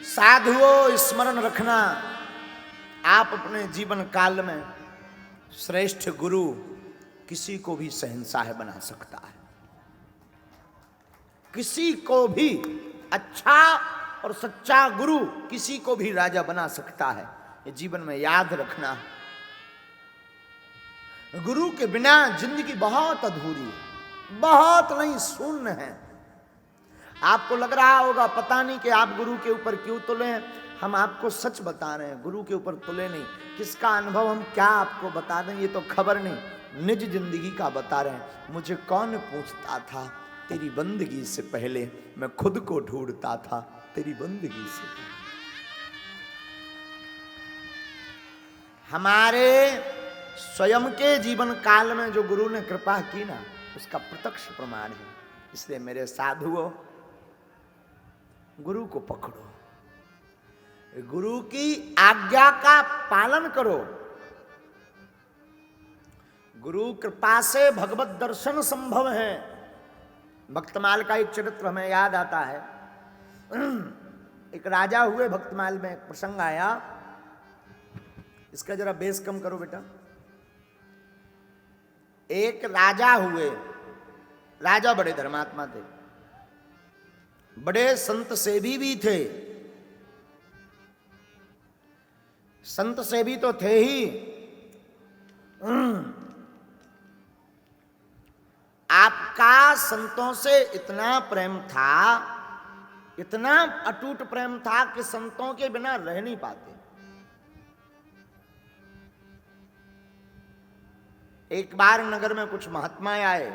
साधुओं स्मरण रखना, आप अपने जीवन काल में श्रेष्ठ गुरु किसी को भी शहंशाह बना सकता है। किसी को भी अच्छा और सच्चा गुरु किसी को भी राजा बना सकता है। ये जीवन में याद रखना। गुरु के बिना जिंदगी बहुत अधूरी है, बहुत नहीं, शून्य है। आपको लग रहा होगा पता नहीं कि आप गुरु के ऊपर क्यों तुले हैं। हम आपको सच बता रहे हैं, गुरु के ऊपर तुले नहीं। किसका अनुभव हम क्या आपको बता दें ये तो खबर नहीं, निज जिंदगी का बता रहे हैं। मुझे कौन पूछता था तेरी बंदगी से पहले, मैं खुद को ढूंढता था तेरी बंदगी से। हमारे स्वयं के जीवन काल में जो गुरु ने कृपा की ना, उसका प्रत्यक्ष प्रमाण है। इसलिए मेरे साधुओं, गुरु को पकड़ो, गुरु की आज्ञा का पालन करो। गुरु कृपा से भगवत दर्शन संभव है। भक्तमाल का एक चरित्र हमें याद आता है। एक राजा हुए, भक्तमाल में एक प्रसंग आया। इसका जरा बेस कम करो बेटा। एक राजा हुए, राजा बड़े धर्मात्मा थे, बड़े संत सेवी भी थे। संत सेवी तो थे ही, आपका संतों से इतना प्रेम था, इतना अटूट प्रेम था कि संतों के बिना रह नहीं पाते। एक बार नगर में कुछ महात्माएं आए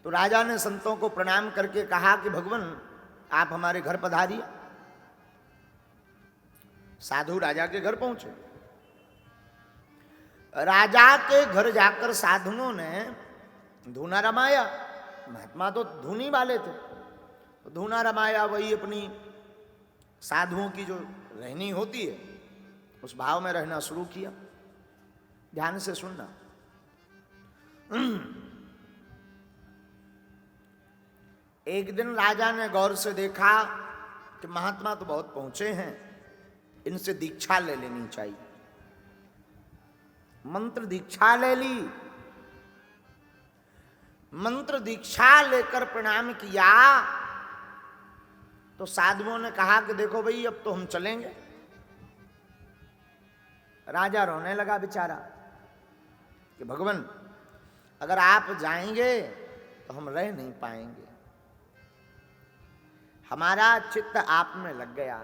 तो राजा ने संतों को प्रणाम करके कहा कि भगवान आप हमारे घर पधारिए। साधु राजा के घर पहुंचे। राजा के घर जाकर साधुओं ने धूना रमाया। महात्मा तो धूनी वाले थे, तो धूना रमाया, वही अपनी साधुओं की जो रहनी होती है उस भाव में रहना शुरू किया। ध्यान से सुनना। एक दिन राजा ने गौर से देखा कि महात्मा तो बहुत पहुंचे हैं, इनसे दीक्षा ले लेनी चाहिए। मंत्र दीक्षा ले ली। मंत्र दीक्षा लेकर प्रणाम किया तो साधुओं ने कहा कि देखो भाई अब तो हम चलेंगे। राजा रोने लगा बेचारा कि भगवान अगर आप जाएंगे तो हम रह नहीं पाएंगे। हमारा चित्त आप में लग गया,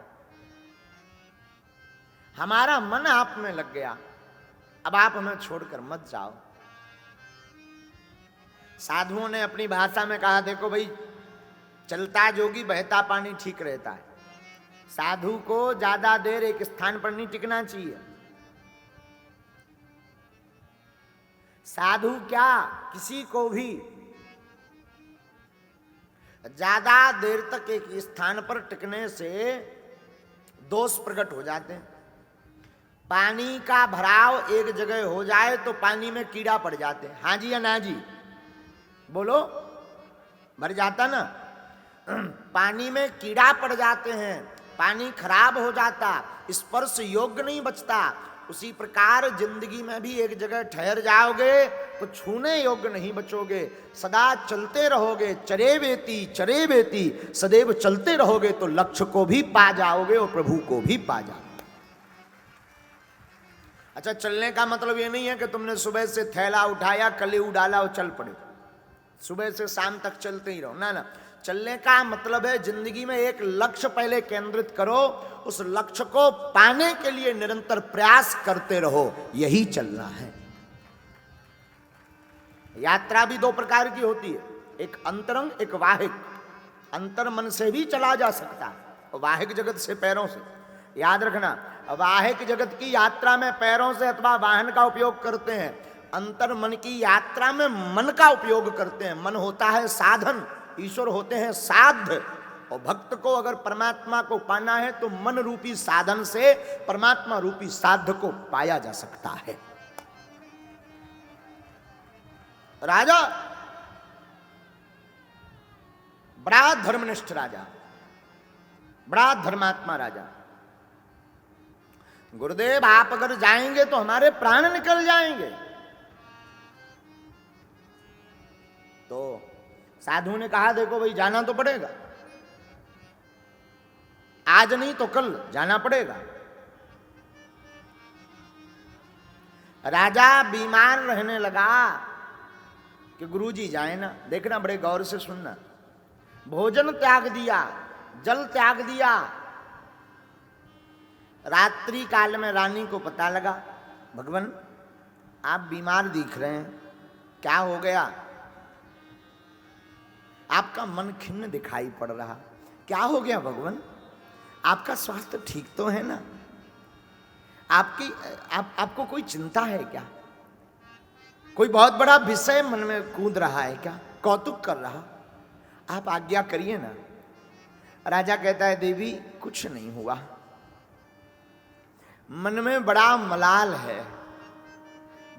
हमारा मन आप में लग गया, अब आप हमें छोड़कर मत जाओ। साधुओं ने अपनी भाषा में कहा देखो भाई, चलता जोगी बहता पानी ठीक रहता है। साधु को ज्यादा देर एक स्थान पर नहीं टिकना चाहिए। साधु क्या, किसी को भी ज्यादा देर तक एक स्थान पर टिकने से दोष प्रकट हो जाते हैं। पानी का भराव एक जगह हो जाए तो पानी में कीड़ा पड़ जाते हैं। हाँ जी या ना जी बोलो, भर जाता ना। पानी में कीड़ा पड़ जाते हैं, पानी खराब हो जाता, स्पर्श योग्य नहीं बचता। उसी प्रकार जिंदगी में भी एक जगह ठहर जाओगे तो छूने योग्य नहीं बचोगे। सदा चलते रहोगे, चरे बेती सदैव चलते रहोगे तो लक्ष्य को भी पा जाओगे और प्रभु को भी पा जाओगे। अच्छा, चलने का मतलब ये नहीं है कि तुमने सुबह से थैला उठाया, कलेऊ डाला और चल पड़े, सुबह से शाम तक चलते ही रहो। ना ना, चलने का मतलब है जिंदगी में एक लक्ष्य पहले केंद्रित करो, उस लक्ष्य को पाने के लिए निरंतर प्रयास करते रहो, यही चलना है। यात्रा भी दो प्रकार की होती है, एक अंतरंग, एक वाहिक। अंतर मन से भी चला जा सकता है, वाहिक जगत से पैरों से। याद रखना, वाहिक जगत की यात्रा में पैरों से अथवा वाहन का उपयोग करते हैं, अंतर मन की यात्रा में मन का उपयोग करते हैं। मन होता है साधन, ईश्वर होते हैं साध्य। और भक्त को अगर परमात्मा को पाना है तो मन रूपी साधन से परमात्मा रूपी साध्य को पाया जा सकता है। राजा बड़ा धर्मनिष्ठ राजा, बड़ा धर्मात्मा राजा। गुरुदेव आप अगर जाएंगे तो हमारे प्राण निकल जाएंगे। तो साधु ने कहा देखो भाई जाना तो पड़ेगा, आज नहीं तो कल जाना पड़ेगा। राजा बीमार रहने लगा कि गुरुजी जाए ना। देखना बड़े गौर से सुनना। भोजन त्याग दिया, जल त्याग दिया। रात्रि काल में रानी को पता लगा भगवान आप बीमार दिख रहे हैं, क्या हो गया? आपका मन खिन्न दिखाई पड़ रहा, क्या हो गया भगवान? आपका स्वास्थ्य ठीक तो है ना? आपको कोई चिंता है क्या? कोई बहुत बड़ा विषय मन में कूद रहा है क्या? कौतुक कर रहा? आप आज्ञा करिए ना। राजा कहता है देवी कुछ नहीं हुआ, मन में बड़ा मलाल है।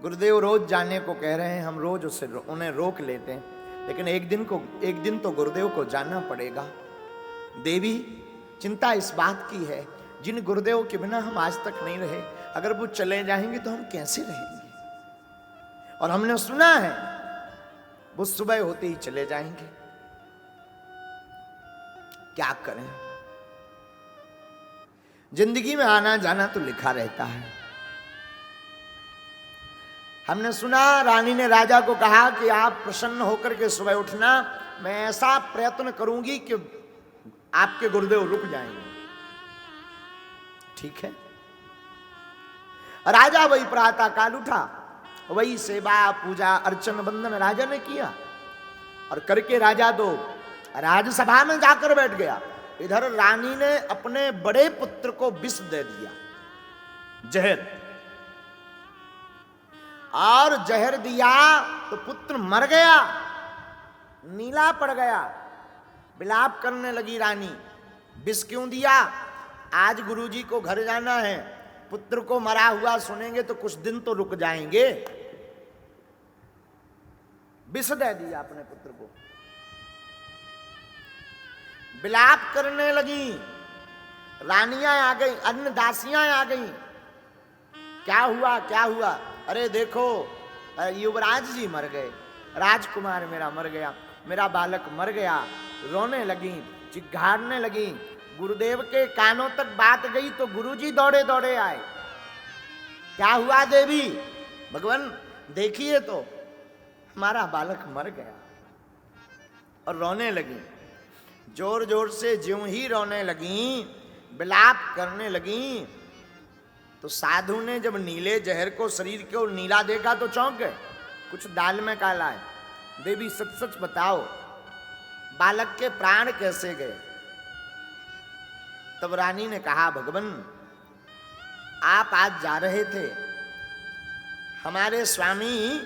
गुरुदेव रोज जाने को कह रहे हैं, हम रोज उन्हें रोक लेते हैं, लेकिन एक दिन तो गुरुदेव को जाना पड़ेगा। देवी चिंता इस बात की है, जिन गुरुदेव के बिना हम आज तक नहीं रहे, अगर वो चले जाएंगे तो हम कैसे रहेंगे? और हमने सुना है वो सुबह होते ही चले जाएंगे, क्या करें? जिंदगी में आना जाना तो लिखा रहता है। हमने सुना रानी ने राजा को कहा कि आप प्रसन्न होकर के सुबह उठना, मैं ऐसा प्रयत्न करूंगी कि आपके गुरुदेव रुक जाएंगे। ठीक है। राजा वही प्रातः काल उठा, वही सेवा पूजा अर्चन बंदन राजा ने किया और करके राजा तो राजसभा में जाकर बैठ गया। इधर रानी ने अपने बड़े पुत्र को विष दे दिया, जहर, और जहर दिया तो पुत्र मर गया, नीला पड़ गया। विलाप करने लगी रानी, विष क्यों दिया? आज गुरुजी को घर जाना है, पुत्र को मरा हुआ सुनेंगे तो कुछ दिन तो रुक जाएंगे। विष दे दिया अपने पुत्र को। विलाप करने लगी, रानियां आ गई, अन्य दासियां आ गई। क्या हुआ क्या हुआ? अरे देखो युवराज जी मर गए, राजकुमार मेरा मर गया, मेरा बालक मर गया। रोने लगी, चिघाड़ने लगी। गुरुदेव के कानों तक बात गई तो गुरुजी दौड़े दौड़े आए। क्या हुआ देवी? भगवान देखिए तो हमारा बालक मर गया। और रोने लगी, जोर जोर से। ज्यों ही रोने लगी, विलाप करने लगी, तो साधु ने जब नीले जहर को, शरीर को नीला देखा तो चौंक गए। कुछ दाल में काला है। देवी सच सच बताओ, बालक के प्राण कैसे गए? तब रानी ने कहा भगवान आप आज जा रहे थे, हमारे स्वामी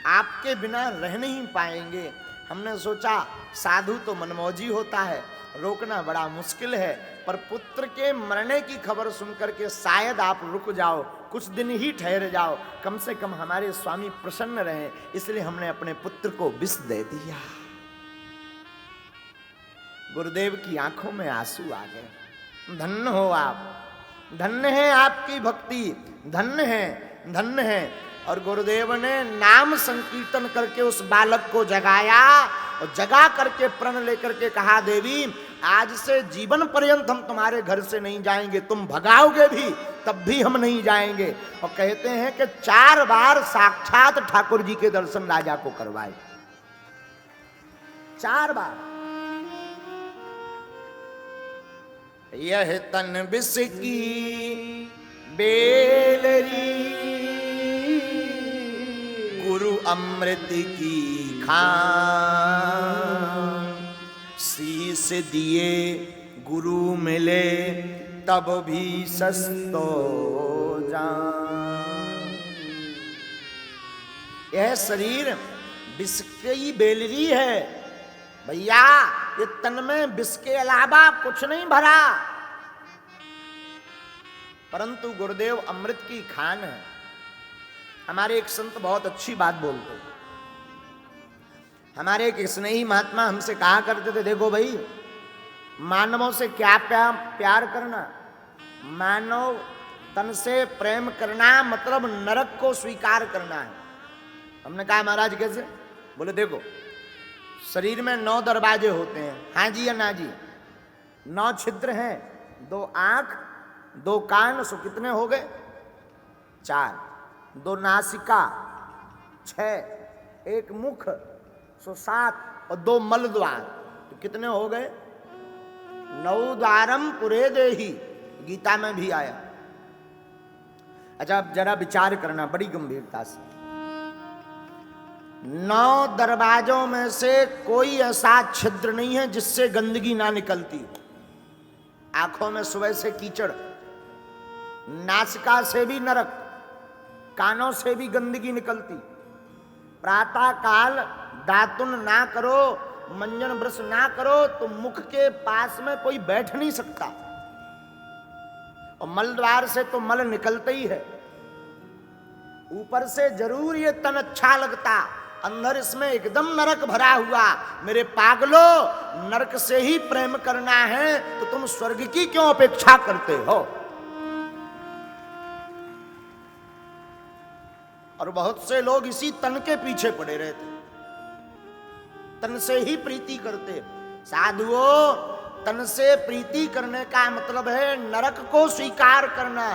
आपके बिना रह नहीं पाएंगे। हमने सोचा साधु तो मनमौजी होता है, रोकना बड़ा मुश्किल है, पर पुत्र के मरने की खबर सुनकर के शायद आप रुक जाओ, कुछ दिन ही ठहर जाओ, कम से कम हमारे स्वामी प्रसन्न रहें, इसलिए हमने अपने पुत्र को विष दे दिया। गुरुदेव की आंखों में आंसू आ गए। धन्य हो आप, धन्य है आपकी भक्ति, धन्य है, धन्य है। और गुरुदेव ने नाम संकीर्तन करके उस बालक को जगाया और जगा करके प्रण लेकर के कहा देवी आज से जीवन पर्यंत हम तुम्हारे घर से नहीं जाएंगे, तुम भगाओगे भी तब भी हम नहीं जाएंगे। और कहते हैं कि 4 बार साक्षात ठाकुर जी के दर्शन राजा को करवाए, 4 बार। यह तन विष की बेलरी, गुरु अमृत की खान, शीस दिए गुरु मिले तब भी सस्तो जान। यह शरीर विष की बेलरी है भैया, ये तन में विष के अलावा कुछ नहीं भरा, परंतु गुरुदेव अमृत की खान है। हमारे एक संत बहुत अच्छी बात बोलते, हमारे एक स्नेही महात्मा हमसे कहा करते थे देखो भाई मानवों से क्या प्यार करना? मानव तन से प्रेम करना मतलब नरक को स्वीकार करना है। हमने कहा महाराज कैसे? बोले देखो, शरीर में 9 दरवाजे होते हैं, हाँ जी या ना जी? 9 छिद्र हैं, 2 आंख, 2 कान, सो कितने हो गए? 4, 2 नासिका 6, 1 मुख सो 7, और 2 मल द्वार, तो कितने हो गए? 9 द्वारम पुरे देही, गीता में भी आया। अच्छा, अब जरा विचार करना बड़ी गंभीरता से। 9 दरवाजों में से कोई ऐसा छिद्र नहीं है जिससे गंदगी ना निकलती। आंखों में सुबह से कीचड़, नासिका से भी नरक, कानों से भी गंदगी निकलती। प्रातः काल दातुन ना करो, मंजन ब्रश ना करो तो मुख के पास में कोई बैठ नहीं सकता, और मल द्वार से तो मल निकलता ही है। ऊपर से जरूर ये तन अच्छा लगता, अंदर इसमें एकदम नरक भरा हुआ। मेरे पागलो, नरक से ही प्रेम करना है तो तुम स्वर्ग की क्यों अपेक्षा करते हो? और बहुत से लोग इसी तन के पीछे पड़े रहते, तन से ही प्रीति करते। साधुओं, तन से प्रीति करने का मतलब है नरक को स्वीकार करना।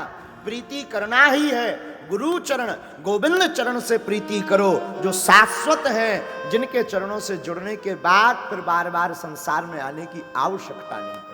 प्रीति करना ही है गुरु चरण, गोविंद चरण से प्रीति करो, जो शाश्वत हैं, जिनके चरणों से जुड़ने के बाद फिर बार बार संसार में आने की आवश्यकता नहीं।